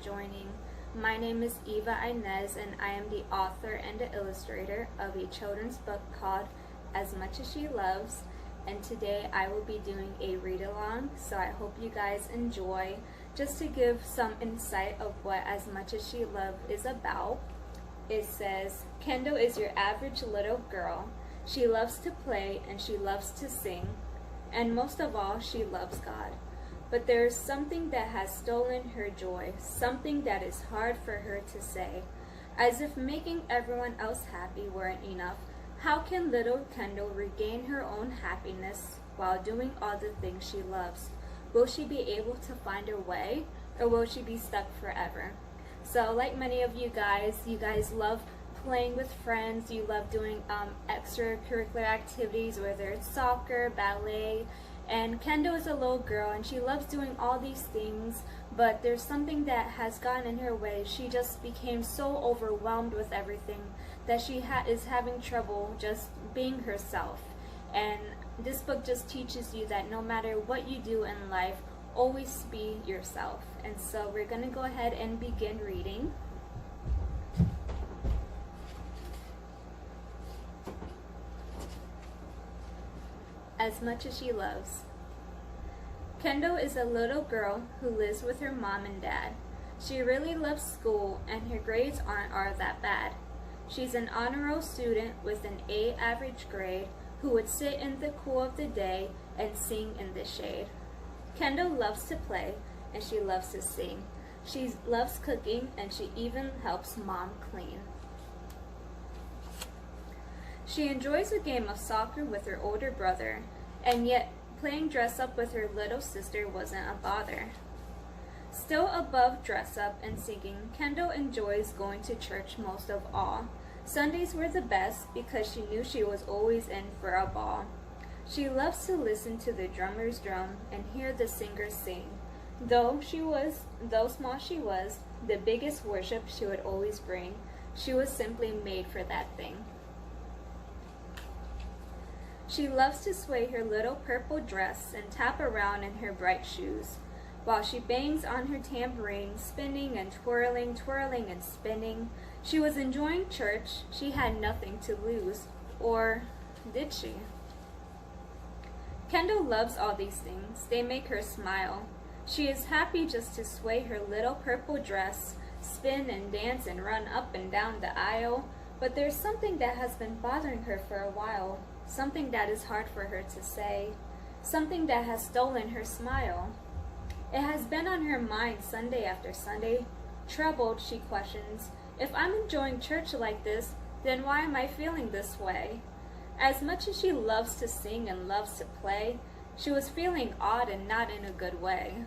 joining. My name is Eva Inez, and I am the author and the illustrator of a children's book called As Much As She Loves. And today I will be doing a read-along, so I hope you guys enjoy. Just to give some insight of what As Much As She Loves is about, it says, Kendall is your average little girl. She loves to play and she loves to sing, and most of all, she loves God. But there is something that has stolen her joy, something that is hard for her to say. As if making everyone else happy weren't enough, how can little Kendall regain her own happiness while doing all the things she loves? Will she be able to find her way, or will she be stuck forever? So like many of you guys love playing with friends, you love doing extracurricular activities, whether it's soccer, ballet, and Kendall is a little girl and she loves doing all these things, but there's something that has gotten in her way. She just became so overwhelmed with everything that she is having trouble just being herself. And this book just teaches you that no matter what you do in life, always be yourself. And so we're going to go ahead and begin reading. As Much As She Loves. Kendall is a little girl who lives with her mom and dad. She really loves school and her grades aren't all that bad. She's an honor roll student with an A average grade who would sit in the cool of the day and sing in the shade. Kendall loves to play and she loves to sing. She loves cooking and she even helps mom clean. She enjoys a game of soccer with her older brother, and yet playing dress up with her little sister wasn't a bother. Still above dress up and singing, Kendall enjoys going to church most of all. Sundays were the best because she knew she was always in for a ball. She loves to listen to the drummer's drum and hear the singers sing. Though small she was, the biggest worship she would always bring. She was simply made for that thing. She loves to sway her little purple dress and tap around in her bright shoes, while she bangs on her tambourine, spinning and twirling, twirling and spinning. She was enjoying church. She had nothing to lose. Or did she? Kendall loves all these things. They make her smile. She is happy just to sway her little purple dress, spin and dance and run up and down the aisle. But there's something that has been bothering her for a while. Something that is hard for her to say. Something that has stolen her smile. It has been on her mind Sunday after Sunday. Troubled, she questions, if I'm enjoying church like this, then why am I feeling this way? As much as she loves to sing and loves to play, she was feeling odd and not in a good way.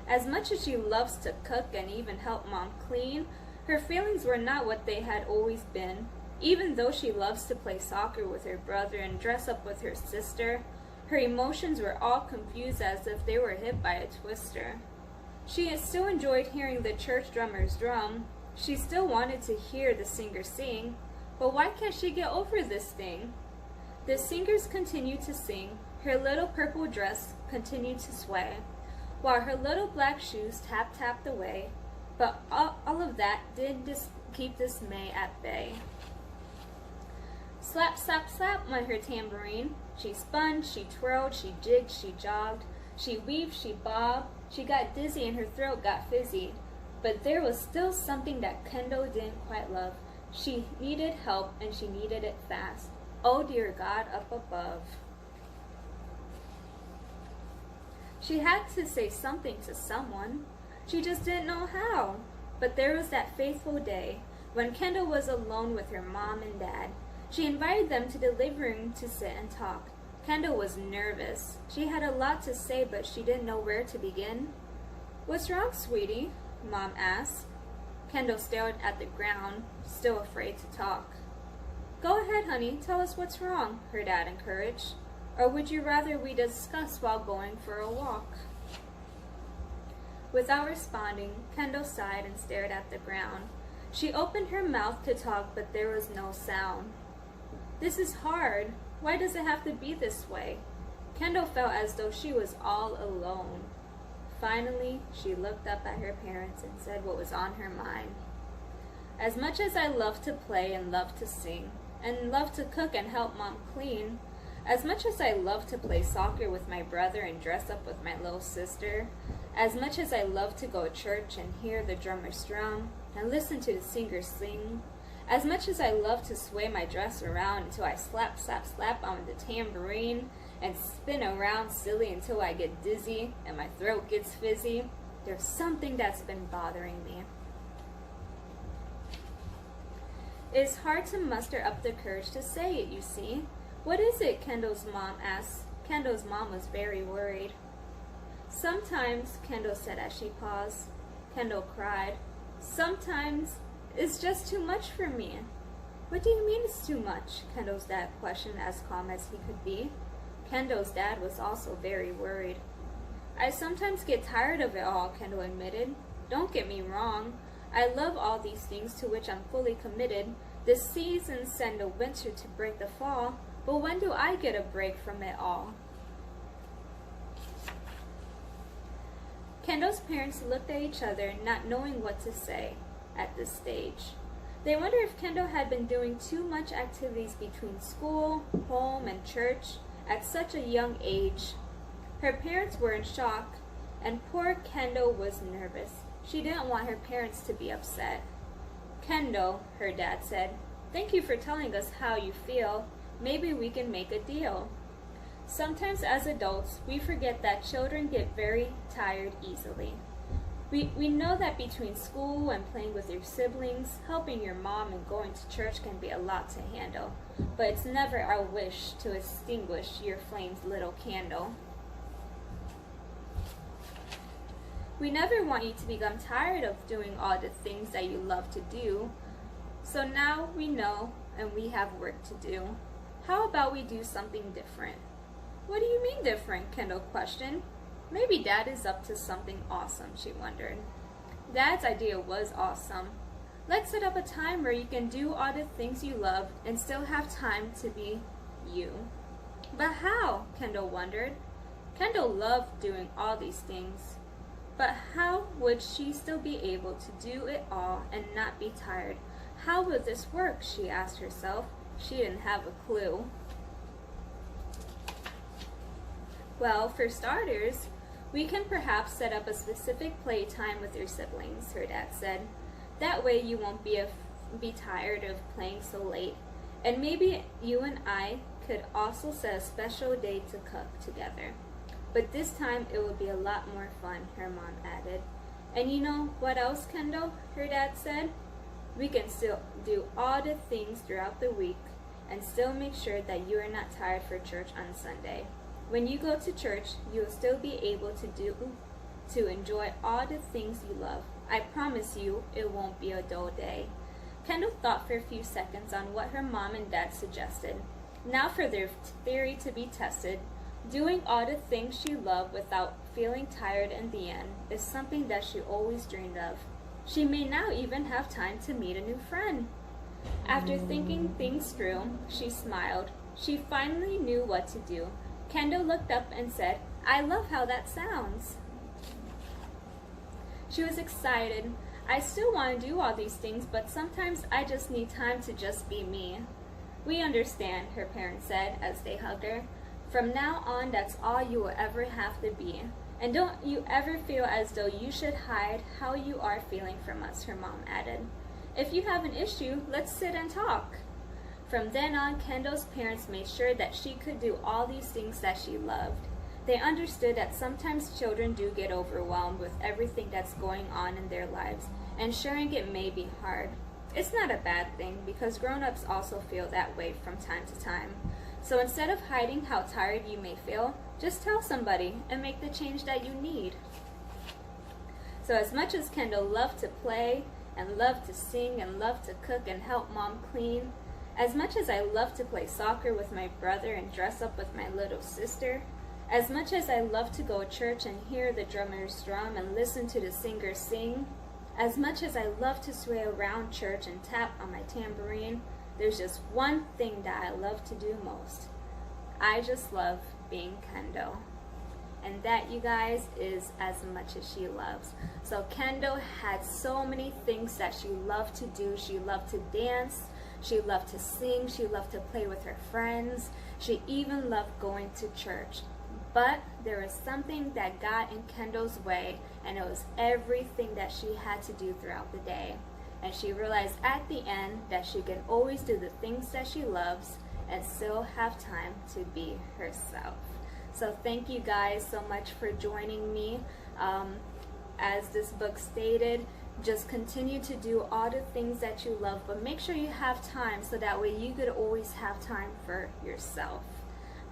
As much as she loves to cook and even help mom clean, her feelings were not what they had always been. Even though she loves to play soccer with her brother and dress up with her sister, her emotions were all confused as if they were hit by a twister. She still enjoyed hearing the church drummer's drum. She still wanted to hear the singer sing, but why can't she get over this thing? The singers continued to sing, her little purple dress continued to sway, while her little black shoes tapped away. But all of that did keep dismay at bay. Slap, slap, slap went her tambourine. She spun, she twirled, she jigged, she jogged. She weaved, she bobbed. She got dizzy and her throat got fizzy. But there was still something that Kendall didn't quite love. She needed help and she needed it fast. Oh dear God up above. She had to say something to someone. She just didn't know how. But there was that fateful day when Kendall was alone with her mom and dad. She invited them to the living room to sit and talk. Kendall was nervous. She had a lot to say, but she didn't know where to begin. What's wrong, sweetie? Mom asked. Kendall stared at the ground, still afraid to talk. Go ahead, honey, tell us what's wrong, her dad encouraged. Or would you rather we discuss while going for a walk? Without responding, Kendall sighed and stared at the ground. She opened her mouth to talk, but there was no sound. This is hard. Why does it have to be this way? Kendall felt as though she was all alone. Finally, she looked up at her parents and said what was on her mind. As much as I love to play and love to sing, and love to cook and help Mom clean, as much as I love to play soccer with my brother and dress up with my little sister, as much as I love to go to church and hear the drummers drum and listen to the singers sing, as much as I love to sway my dress around until I slap, slap, slap on the tambourine and spin around silly until I get dizzy and my throat gets fizzy, there's something that's been bothering me. It is hard to muster up the courage to say it, you see. What is it? Kendall's mom asked. Kendall's mom was very worried. Sometimes, Kendall said as she paused. Kendall cried. Sometimes it's just too much for me. What do you mean it's too much? Kendall's dad questioned as calm as he could be. Kendall's dad was also very worried. I sometimes get tired of it all, Kendall admitted. Don't get me wrong. I love all these things to which I'm fully committed. The seasons send the winter to bring the fall, but when do I get a break from it all? Kendall's parents looked at each other, not knowing what to say at this stage. They wondered if Kendall had been doing too much activities between school, home, and church at such a young age. Her parents were in shock, and poor Kendall was nervous. She didn't want her parents to be upset. Kendall, her dad said, thank you for telling us how you feel. Maybe we can make a deal. Sometimes as adults, we forget that children get very tired easily. We know that between school and playing with your siblings, helping your mom and going to church can be a lot to handle, but it's never our wish to extinguish your flame's little candle. We never want you to become tired of doing all the things that you love to do. So now we know and we have work to do. How about we do something different? What do you mean different? Kendall questioned. Maybe Dad is up to something awesome, she wondered. Dad's idea was awesome. Let's set up a time where you can do all the things you love and still have time to be you. But how? Kendall wondered. Kendall loved doing all these things. But how would she still be able to do it all and not be tired? How would this work? She asked herself. She didn't have a clue. Well, for starters, we can perhaps set up a specific playtime with your siblings, her dad said. That way you won't be tired of playing so late. And maybe you and I could also set a special day to cook together. But this time it will be a lot more fun, her mom added. And you know what else, Kendall? Her dad said. We can still do all the things throughout the week and still make sure that you are not tired for church on Sunday. When you go to church, you will still be able to enjoy all the things you love. I promise you it won't be a dull day. Kendall thought for a few seconds on what her mom and dad suggested. Now for their theory to be tested. Doing all the things she loved without feeling tired in the end is something that she always dreamed of. She may now even have time to meet a new friend. After thinking things through, she smiled. She finally knew what to do. Kendall looked up and said, I love how that sounds. She was excited. I still want to do all these things, but sometimes I just need time to just be me. We understand, her parents said as they hugged her. From now on, that's all you will ever have to be. And don't you ever feel as though you should hide how you are feeling from us, her mom added. If you have an issue, let's sit and talk. From then on, Kendall's parents made sure that she could do all these things that she loved. They understood that sometimes children do get overwhelmed with everything that's going on in their lives, and sharing it may be hard. It's not a bad thing, because grown-ups also feel that way from time to time. So instead of hiding how tired you may feel, just tell somebody and make the change that you need. So as much as Kendall loved to play, and loved to sing, and loved to cook and help Mom clean, as much as I love to play soccer with my brother and dress up with my little sister, as much as I love to go to church and hear the drummers drum and listen to the singers sing, as much as I love to sway around church and tap on my tambourine, there's just one thing that I love to do most. I just love being Kendall. And that, you guys, is as much as she loves. So Kendall had so many things that she loved to do. She loved to dance. She loved to sing. She loved to play with her friends. She even loved going to church. But there was something that got in Kendall's way, and it was everything that she had to do throughout the day. And she realized at the end that she can always do the things that she loves and still have time to be herself. So thank you guys so much for joining me. As this book stated, just continue to do all the things that you love, but make sure you have time so that way you could always have time for yourself.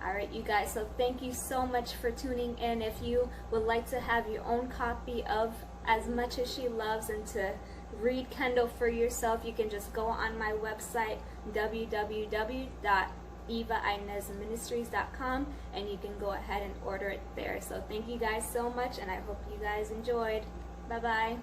Alright, you guys, so thank you so much for tuning in. If you would like to have your own copy of As Much As She Loves and to read Kendall for yourself, you can just go on my website, www.evainezministries.com, and you can go ahead and order it there. So thank you guys so much, and I hope you guys enjoyed. Bye-bye.